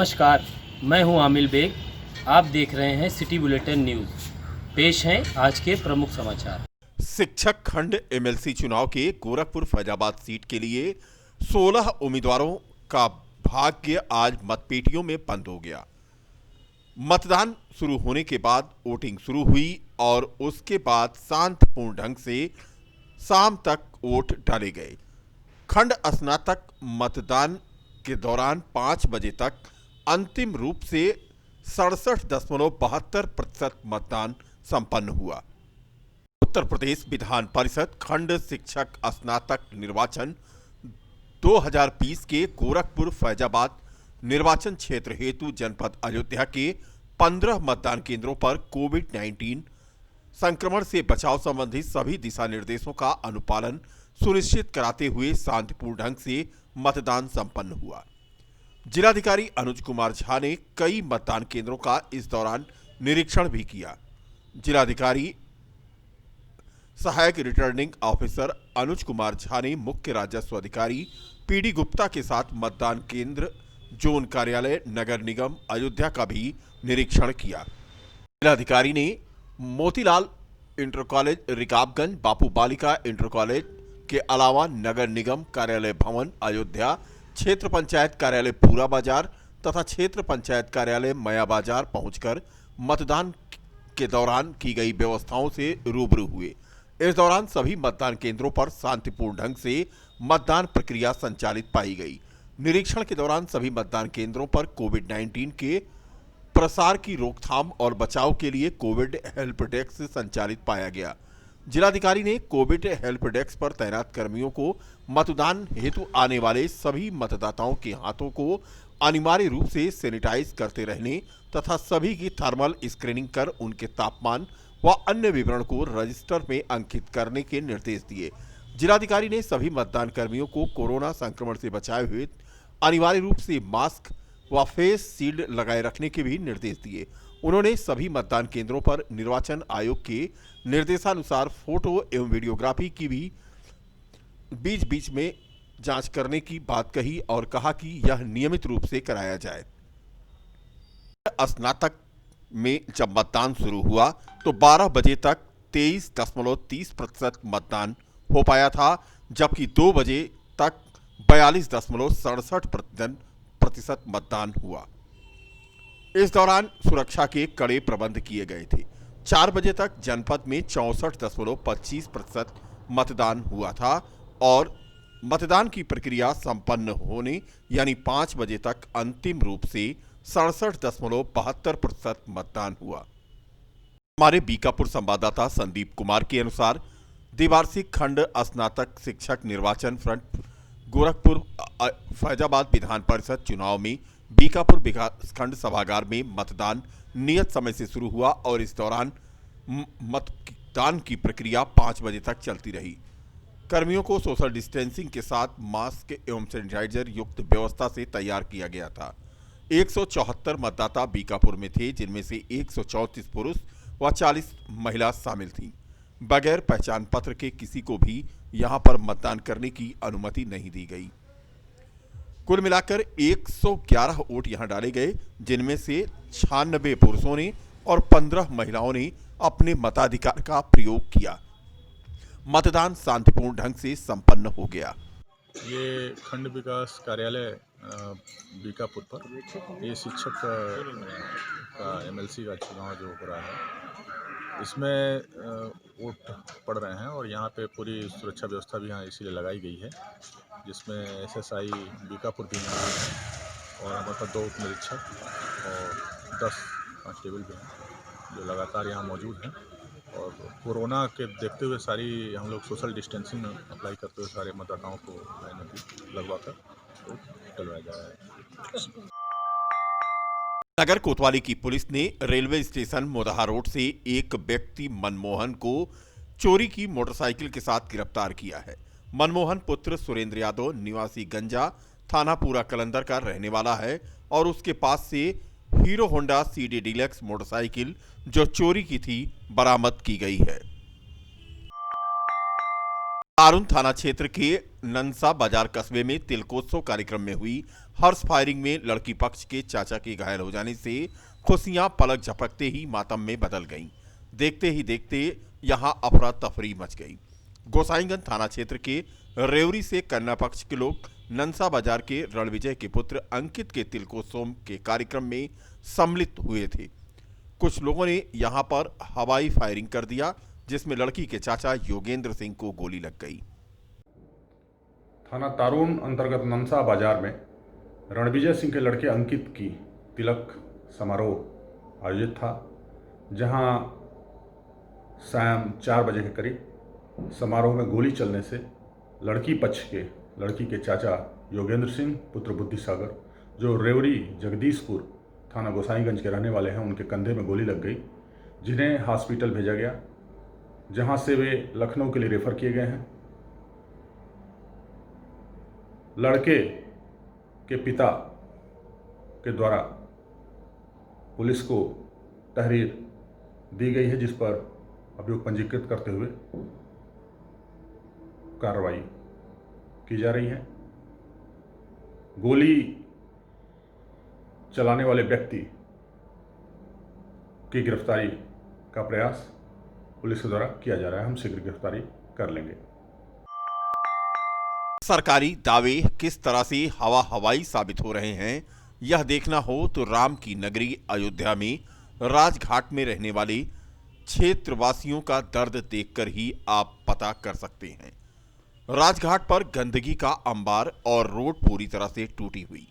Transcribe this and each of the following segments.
नमस्कार, मैं हूं आमिल बेग। आप देख रहे हैं सिटी बुलेटिन न्यूज़। पेश हैं आज के प्रमुख समाचार। शिक्षक खंड एमएलसी चुनाव के गोरखपुर फैजाबाद सीट के लिए 16 उम्मीदवारों का भाग्य आज मतपेटियों में बंद हो गया। मतदान शुरू होने के बाद वोटिंग शुरू हुई और उसके बाद शांतिपूर्ण ढंग से शाम तक वोट डाले गए। खंड स्नातक मतदान के दौरान 5 बजे तक अंतिम रूप से 67.72% मतदान संपन्न हुआ। उत्तर प्रदेश विधान परिषद खंड शिक्षक स्नातक निर्वाचन 2020 के गोरखपुर फैजाबाद निर्वाचन क्षेत्र हेतु जनपद अयोध्या के 15 मतदान केंद्रों पर कोविड-19 संक्रमण से बचाव संबंधी सभी दिशा निर्देशों का अनुपालन सुनिश्चित कराते हुए शांतिपूर्ण ढंग से मतदान संपन्न हुआ। जिलाधिकारी अनुज कुमार झा ने कई मतदान केंद्रों का इस दौरान निरीक्षण भी किया। जिलाधिकारी सहायक रिटर्निंग ऑफिसर अनुज कुमार झा ने मुख्य राजस्व अधिकारी पीडी गुप्ता के साथ मतदान केंद्र जोन कार्यालय नगर निगम अयोध्या का भी निरीक्षण किया। जिलाधिकारी ने मोतीलाल इंटर कॉलेज रिकाबगंज, बापू बालिका इंटर कॉलेज के अलावा नगर निगम कार्यालय भवन अयोध्या, क्षेत्र पंचायत कार्यालय पूरा बाजार तथा क्षेत्र पंचायत कार्यालय मया बाजार पहुंचकर मतदान के दौरान की गई व्यवस्थाओं से रूबरू हुए। इस दौरान सभी मतदान केंद्रों पर शांतिपूर्ण ढंग से मतदान प्रक्रिया संचालित पाई गई। निरीक्षण के दौरान सभी मतदान केंद्रों पर कोविड-19 के प्रसार की रोकथाम और बचाव के लिए कोविड हेल्प डेस्क संचालित पाया गया। जिलाधिकारी ने कोविड हेल्प डेस्क पर तैनात कर्मियों को मतदान हेतु आने वाले सभी मतदाताओं के हाथों को अनिवार्य रूप से सैनिटाइज करते रहने तथा सभी की थर्मल स्क्रीनिंग कर उनके तापमान व अन्य विवरण को रजिस्टर में अंकित करने के निर्देश दिए। जिलाधिकारी ने सभी मतदान कर्मियों को कोरोना संक्रमण से बचाए हुए अनिवार्य रूप से मास्क व फेस शील्ड लगाए रखने के भी निर्देश दिए। उन्होंने सभी मतदान केंद्रों पर निर्वाचन आयोग के निर्देशानुसार फोटो एवं वीडियोग्राफी की भी बीच बीच में जांच करने की बात कही और कहा कि यह नियमित रूप से कराया जाए। स्नातक में जब मतदान शुरू हुआ तो 12 बजे तक 23.30% मतदान हो पाया था, जबकि 2 बजे तक 42.67% मतदान हुआ। इस दौरान सुरक्षा के कड़े प्रबंध किए गए थे। 4 बजे तक जनपद में 64.25% मतदान हुआ था और मतदान की प्रक्रिया संपन्न होने यानी 5 बजे तक अंतिम रूप से 67.72% मतदान हुआ। हमारे बीकापुर संवाददाता संदीप कुमार के अनुसार द्विवार्षिक खंड स्नातक शिक्षक निर्वाचन फ्रंट गोरखपुर फैजाबाद विधान परिषद चुनाव में बीकापुर विकासखंड सभागार में मतदान नियत समय से शुरू हुआ और इस दौरान मतदान की प्रक्रिया 5 बजे तक चलती रही। कर्मियों को सोशल डिस्टेंसिंग के साथ मास्क एवं सैनिटाइजर युक्त व्यवस्था से तैयार किया गया था। 174 मतदाता बीकापुर में थे, जिनमें से 134 पुरुष व 40 महिला शामिल थीं। बगैर पहचान पत्र के किसी को भी यहां पर मतदान करने की अनुमति नहीं दी गई। कुल मिलाकर 111 वोट यहां डाले गए, जिनमें से 96 पुरुषों ने और 15 महिलाओं ने अपने मताधिकार का प्रयोग किया। मतदान शांतिपूर्ण ढंग से संपन्न हो गया। ये खंड विकास कार्यालय बीकापुर पर ये शिक्षक का एमएलसी का चुनाव जो हो रहा है, इसमें वोट पड़ रहे हैं और यहाँ पे पूरी सुरक्षा व्यवस्था भी यहाँ इसीलिए लगाई गई है, जिसमें एसएसआई बीकापुर भी मौजूद है और हमारे पास 2 उप निरीक्षक और 10 कांस्टेबल भी हैं जो लगातार यहाँ मौजूद हैं। और कोरोना के देखते हुए सारी हम लोग सोशल डिस्टेंसिंग अप्लाई करते हुए सारे मतदाताओं को लाइन में लगवाकर डलवाया जा रहा है। नगर कोतवाली की पुलिस ने रेलवे स्टेशन मोदहा रोड से एक व्यक्ति मनमोहन को चोरी की मोटरसाइकिल के साथ गिरफ्तार किया है। मनमोहन पुत्र सुरेंद्र यादव निवासी गंजा थाना पूरा कलंदर का रहने वाला है और उसके पास से hero Honda CD deluxe motorcycle जो चोरी की थी बरामद की गई है। तारुण थाना क्षेत्र के ननसा बाजार कस्बे में तिलकोत्सव कार्यक्रम में हुई हर्ष फायरिंग में लड़की पक्ष के चाचा के घायल हो जाने से खुशियां पलक झपकते ही मातम में बदल गईं। देखते ही देखते यहां अफरा तफरी मच गई। गोसाईगंज थाना क्षेत्र के रेवरी से कन्या पक्ष के लोग ननसा बाजार के रणविजय के पुत्र अंकित के तिलकोत्सव के कार्यक्रम में सम्मिलित हुए थे। कुछ लोगों ने यहां पर हवाई फायरिंग कर दिया, जिसमें लड़की के चाचा योगेंद्र सिंह को गोली लग गई। थाना तारुण अंतर्गत ननसा बाजार में रणविजय सिंह के लड़के अंकित की तिलक समारोह आयोजित था, जहां शाम 4 बजे के करीब समारोह में गोली चलने से लड़की के चाचा योगेंद्र सिंह पुत्र बुद्धिसागर, जो रेवरी जगदीशपुर थाना गोसाईगंज के रहने वाले हैं, उनके कंधे में गोली लग गई, जिन्हें हॉस्पिटल भेजा गया, जहां से वे लखनऊ के लिए रेफर किए गए हैं। लड़के के पिता के द्वारा पुलिस को तहरीर दी गई है, जिस पर अभियोग पंजीकृत करते हुए कार्रवाई की जा रही है। गोली चलाने वाले व्यक्ति की गिरफ्तारी का प्रयास पुलिस के द्वारा किया जा रहा है। हम शीघ्र गिरफ्तारी कर लेंगे। सरकारी दावे किस तरह से हवाई साबित हो रहे हैं, यह देखना हो तो राम की नगरी अयोध्या में राजघाट में रहने वाले क्षेत्रवासियों का दर्द देखकर ही आप पता कर सकते हैं। राजघाट पर गंदगी का अंबार और रोड पूरी तरह से टूटी हुई,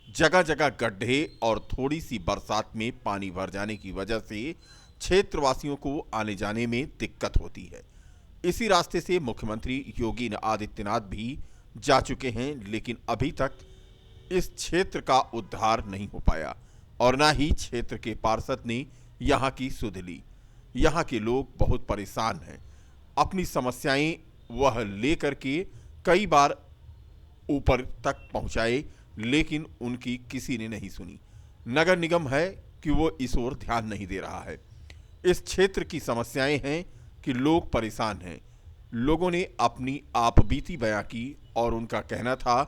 जगह जगह गड्ढे और थोड़ी सी बरसात में पानी भर जाने की वजह से क्षेत्रवासियों को आने जाने में दिक्कत होती है। इसी रास्ते से मुख्यमंत्री योगी आदित्यनाथ भी जा चुके हैं, लेकिन अभी तक इस क्षेत्र का उद्धार नहीं हो पाया और न ही क्षेत्र के पार्षद ने यहाँ की सुध ली। यहाँ के लोग बहुत परेशान हैं। अपनी समस्याएं वह लेकर के कई बार ऊपर तक पहुंचाए, लेकिन उनकी किसी ने नहीं सुनी। नगर निगम है कि वो इस ओर ध्यान नहीं दे रहा है। इस क्षेत्र की समस्याएं हैं कि लोग परेशान हैं। लोगों ने अपनी आपबीती बयां की और उनका कहना था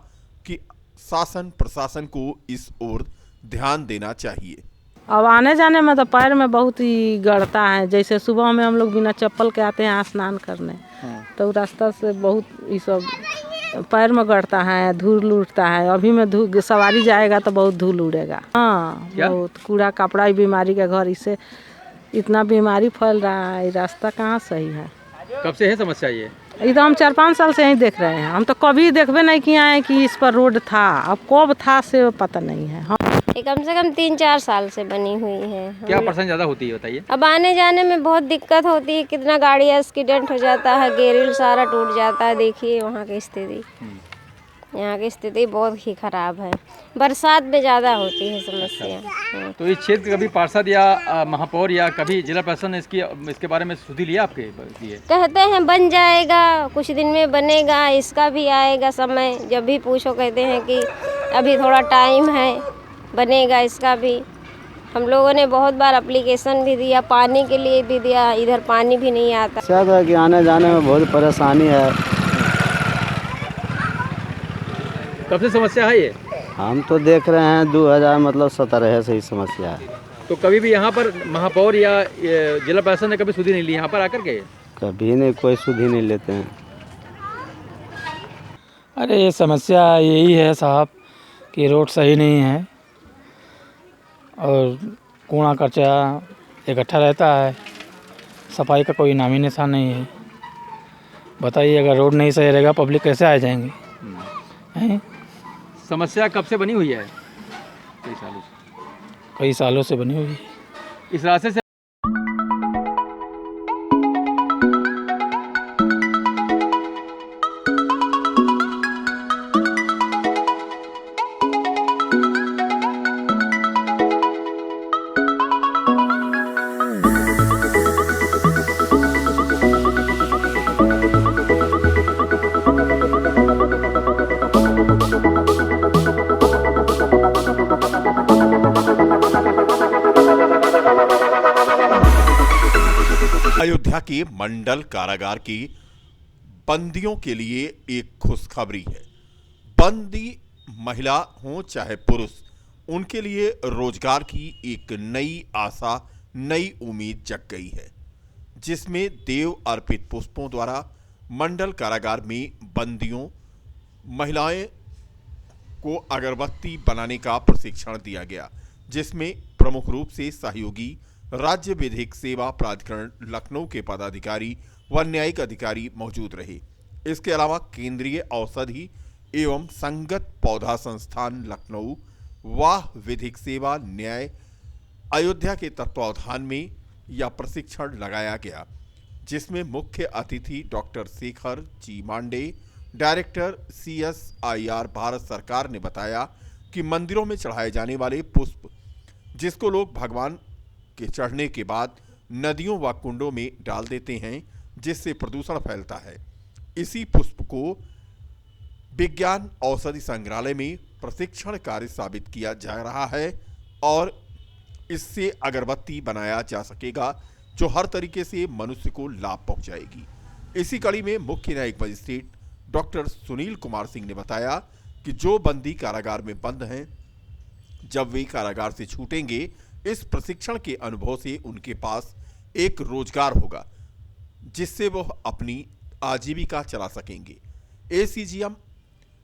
कि शासन प्रशासन को इस ओर ध्यान देना चाहिए। अब आने जाने में तो पैर में बहुत ही गड़ता है। जैसे सुबह में हम लोग बिना चप्पल के आते हैं स्नान करने, तो रास्ता से बहुत ये सब पैर में गड़ता है, धूल उड़ता है। अभी में धूल सवारी जाएगा तो बहुत धूल उड़ेगा। हाँ, बहुत कूड़ा कपड़ा ही बीमारी का घर, इससे इतना बीमारी फैल रहा है। रास्ता कहाँ सही है। कब से है समस्या ये? तो हम 4-5 साल से ही देख रहे हैं। हम तो कभी देखबे नहीं किए हैं कि इस पर रोड था। अब कब था से पता नहीं है। ये कम से कम 3-4 साल से बनी हुई है। क्या परसेंट ज़्यादा होती है बताइए? अब आने जाने में बहुत दिक्कत होती है। कितना गाड़ी एक्सीडेंट हो जाता है, ग्रिल सारा टूट जाता है। देखिए वहाँ की स्थिति, यहाँ की स्थिति बहुत ही खराब है। बरसात में ज़्यादा होती है समस्या। तो इस क्षेत्र कभी पार्षद या महापौर या कभी जिला प्रशासन ने इसके बारे में सुधी लिया आपके लिए? कहते हैं बन जाएगा, कुछ दिन में बनेगा, इसका भी आएगा समय। जब भी पूछो कहते हैं कि अभी थोड़ा टाइम है, बनेगा इसका भी। हम लोगों ने बहुत बार एप्लीकेशन भी दिया, पानी के लिए भी दिया, इधर पानी भी नहीं आता। शायद है कि आने जाने में बहुत परेशानी है। कब से समस्या है ये? हम तो देख रहे हैं 2017 से ही समस्या है। तो कभी भी यहाँ पर महापौर या जिला प्रशासन ने कभी सुधी नहीं ली यहाँ पर आकर के? कभी नहीं, कोई सुधी नहीं लेते हैं। अरे ये समस्या यही है साहब कि रोड सही नहीं है और कूड़ा कचरा इकट्ठा रहता है। सफाई का कोई नामी निशान नहीं है। बताइए, अगर रोड नहीं सही रहेगा पब्लिक कैसे आ जाएंगे? हैं? समस्या कब से बनी हुई है? कई सालों से बनी हुई है। इस रास्ते से अयोध्या के मंडल कारागार के बंदियों के लिए एक खुशखबरी है। बंदी महिला हो चाहे पुरुष, उनके लिए रोजगार की एक नई आशा, नई उम्मीद जग गई है, जिसमें देव अर्पित पुष्पों द्वारा मंडल कारागार में बंदियों महिलाएं को अगरबत्ती बनाने का प्रशिक्षण दिया गया, जिसमें प्रमुख रूप से सहयोगी राज्य विधिक सेवा प्राधिकरण लखनऊ के पदाधिकारी व न्यायिक अधिकारी मौजूद रहे। इसके अलावा केंद्रीय औषधि एवं संगत पौधा संस्थान लखनऊ व विधिक सेवा न्याय अयोध्या के तत्वावधान में यह प्रशिक्षण लगाया गया, जिसमें मुख्य अतिथि doctor Shekhar ji Mande, director CSIR Bharat सरकार ने बताया कि मंदिरों में चढ़ाए जाने वाले पुष्प, जिसको लोग भगवान के चढ़ने के बाद नदियों व कुंडों में डाल देते हैं, जिससे प्रदूषण फैलता है, इसी पुष्प को विज्ञान औषधि संग्रहालय में प्रशिक्षण कार्य साबित किया जा रहा है और इससे अगरबत्ती बनाया जा सकेगा, जो हर तरीके से मनुष्य को लाभ पहुंचाएगी। इसी कड़ी में मुख्य न्यायिक मजिस्ट्रेट डॉक्टर सुनील कुमार सिंह ने बताया कि जो बंदी कारागार में बंद हैं, जब वे कारागार से छूटेंगे, इस प्रशिक्षण के अनुभव से उनके पास एक रोजगार होगा, जिससे वह अपनी आजीविका चला सकेंगे। ACGM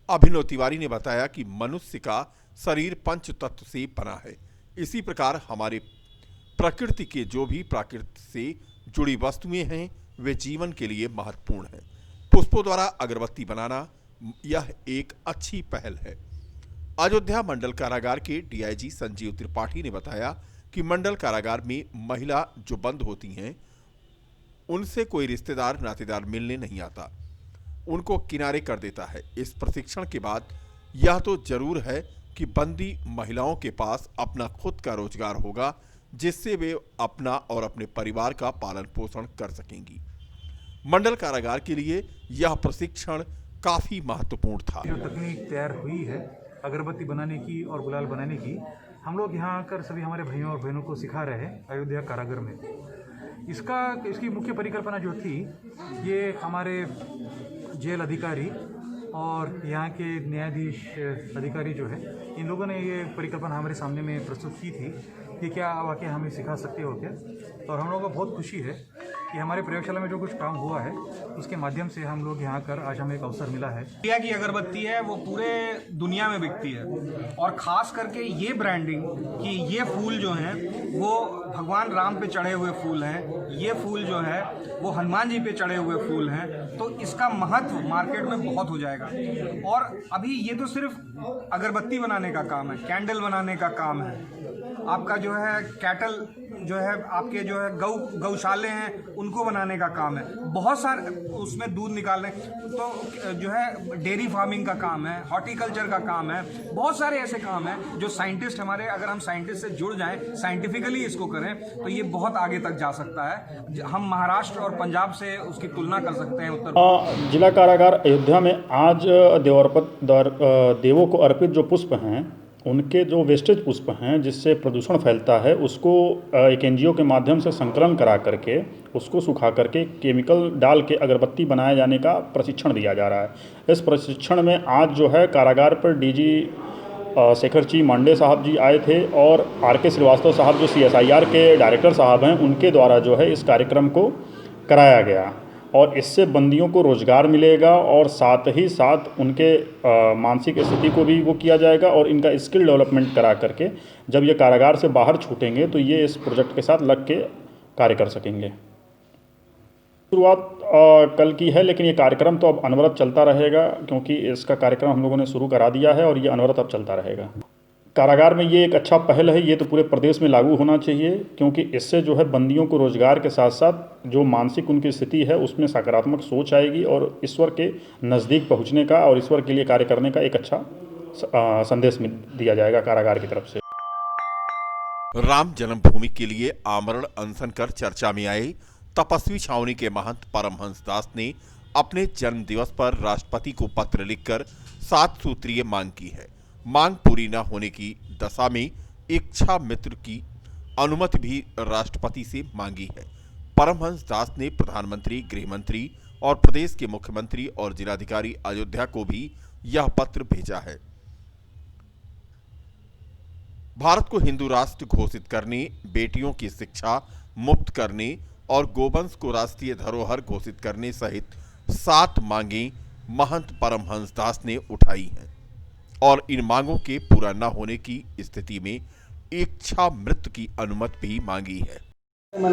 अभिनव तिवारी ने बताया कि मनुष्य का शरीर पंच तत्व से बना है। इसी प्रकार हमारे प्रकृति के जो भी प्रकृति से जुड़ी वस्तुएं हैं, वे जीवन के लिए महत्वपूर्ण हैं। पुष्पों द्वारा अगरबत्ती बनाना यह एक अच्छी पहल है। अयोध्या मंडल कारागार के DIG संजीव त्रिपाठी ने बताया कि मंडल कारागार में महिला जो बंद होती हैं, उनसे कोई रिश्तेदार नातेदार मिलने नहीं आता, उनको किनारे कर देता है। इस प्रशिक्षण के बाद यह तो जरूर है कि बंदी महिलाओं के पास अपना खुद का रोजगार होगा, जिससे वे अपना और अपने परिवार का पालन पोषण कर सकेंगी। मंडल कारागार के लिए यह प्रशिक्षण काफी महत्वपूर्ण था। जो तकनीक तैयार हुई है अगरबत्ती बनाने की और गुलाल बनाने की, हम लोग यहाँ आकर सभी हमारे भाइयों और बहनों को सिखा रहे हैं अयोध्या कारागार में। इसकी मुख्य परिकल्पना जो थी, ये हमारे जेल अधिकारी और यहाँ के न्यायाधीश अधिकारी जो है, इन लोगों ने ये परिकल्पना हमारे सामने में प्रस्तुत की थी कि क्या वाकई हमें सिखा सकते हो क्या। और हम लोगों को बहुत खुशी है कि हमारे प्रयोगशाला में जो कुछ काम हुआ है, उसके माध्यम से हम लोग यहाँ कर आज हमें एक अवसर मिला है। इंडिया की अगरबत्ती है वो पूरे दुनिया में बिकती है, और ख़ास करके ये ब्रांडिंग कि ये फूल जो हैं वो भगवान राम पे चढ़े हुए फूल हैं, ये फूल जो है वो हनुमान जी पे चढ़े हुए फूल हैं, तो इसका महत्व मार्केट में बहुत हो जाएगा। और अभी ये तो सिर्फ अगरबत्ती बनाने का काम है, कैंडल बनाने का काम है, आपका जो है कैटल जो है, आपके जो है गौशाले हैं, उनको बनाने का काम है, बहुत सारे उसमें दूध निकालने, तो जो है डेयरी फार्मिंग का काम है, हॉर्टिकल्चर का काम है, बहुत सारे ऐसे काम हैं जो साइंटिस्ट हमारे, अगर हम साइंटिस्ट से जुड़ जाएं, साइंटिफिकली इसको करें, तो ये बहुत आगे तक जा सकता है। हम महाराष्ट्र और पंजाब से उसकी तुलना कर सकते हैं। उत्तर जिला कारागार अयोध्या में आज देवों को अर्पित जो पुष्प हैं, उनके जो वेस्टेज पुष्प हैं जिससे प्रदूषण फैलता है, उसको एक NGO के माध्यम से संकलन करा करके उसको सुखा करके केमिकल डाल के अगरबत्ती बनाए जाने का प्रशिक्षण दिया जा रहा है। इस प्रशिक्षण में आज जो है कारागार पर DG शेखर जी मांडे साहब जी आए थे और RK श्रीवास्तव साहब जो CSIR के डायरेक्टर साहब हैं, उनके द्वारा जो है इस कार्यक्रम को कराया गया। और इससे बंदियों को रोज़गार मिलेगा और साथ ही साथ उनके मानसिक स्थिति को भी वो किया जाएगा, और इनका स्किल डेवलपमेंट करा करके जब ये कारागार से बाहर छूटेंगे तो ये इस प्रोजेक्ट के साथ लग के कार्य कर सकेंगे। शुरुआत कल की है, लेकिन ये कार्यक्रम तो अब अनवरत चलता रहेगा, क्योंकि इसका कार्यक्रम हम लोगों ने शुरू करा दिया है और ये अनवरत अब चलता रहेगा। कारागार में ये एक अच्छा पहल है, ये तो पूरे प्रदेश में लागू होना चाहिए, क्योंकि इससे जो है बंदियों को रोजगार के साथ साथ जो मानसिक उनकी स्थिति है उसमें सकारात्मक सोच आएगी और ईश्वर के नज़दीक पहुंचने का और ईश्वर के लिए कार्य करने का एक अच्छा संदेश दिया जाएगा कारागार की तरफ से। राम जन्मभूमि के लिए आमरण अनशन कर चर्चा में आए तपस्वी छावनी के महंत परमहंस दास ने अपने जन्म दिवस पर राष्ट्रपति को पत्र लिखकर 7 सूत्रीय मांग की है। मांग पूरी न होने की दशा में इच्छा मित्र की अनुमति भी राष्ट्रपति से मांगी है। परमहंस दास ने प्रधानमंत्री, गृह मंत्री और प्रदेश के मुख्यमंत्री और जिलाधिकारी अयोध्या को भी यह पत्र भेजा है। भारत को हिंदू राष्ट्र घोषित करने, बेटियों की शिक्षा मुफ्त करने और गोवंश को राष्ट्रीय धरोहर घोषित करने सहित 7 मांगें महंत परमहंस दास ने उठाई हैं और इन मांगों के पूरा न होने की स्थिति में इच्छा मृत्यु की अनुमति भी मांगी है।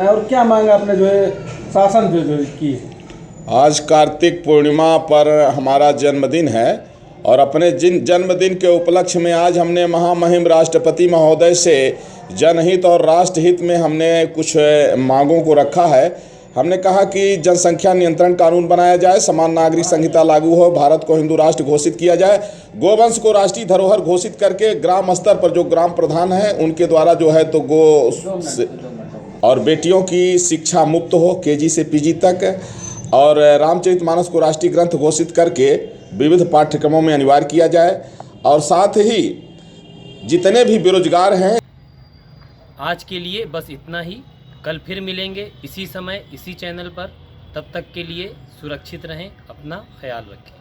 और क्या मांगा आपने जो है शासन जो की है? आज कार्तिक पूर्णिमा पर हमारा जन्मदिन है और अपने जन्मदिन के उपलक्ष्य में आज हमने महामहिम राष्ट्रपति महोदय से जनहित और राष्ट्रहित में हमने कुछ मांगों को रखा है। हमने कहा कि जनसंख्या नियंत्रण कानून बनाया जाए, समान नागरिक संहिता लागू हो, भारत को हिंदू राष्ट्र घोषित किया जाए, गोवंश को राष्ट्रीय धरोहर घोषित करके ग्राम स्तर पर जो ग्राम प्रधान हैं उनके द्वारा जो है तो और बेटियों की शिक्षा मुफ्त हो केजी से पीजी तक, और रामचरितमानस को राष्ट्रीय ग्रंथ घोषित करके विविध पाठ्यक्रमों में अनिवार्य किया जाए, और साथ ही जितने भी बेरोजगार हैं। आज के लिए बस इतना ही। कल फिर मिलेंगे इसी समय इसी चैनल पर। तब तक के लिए सुरक्षित रहें, अपना ख्याल रखें।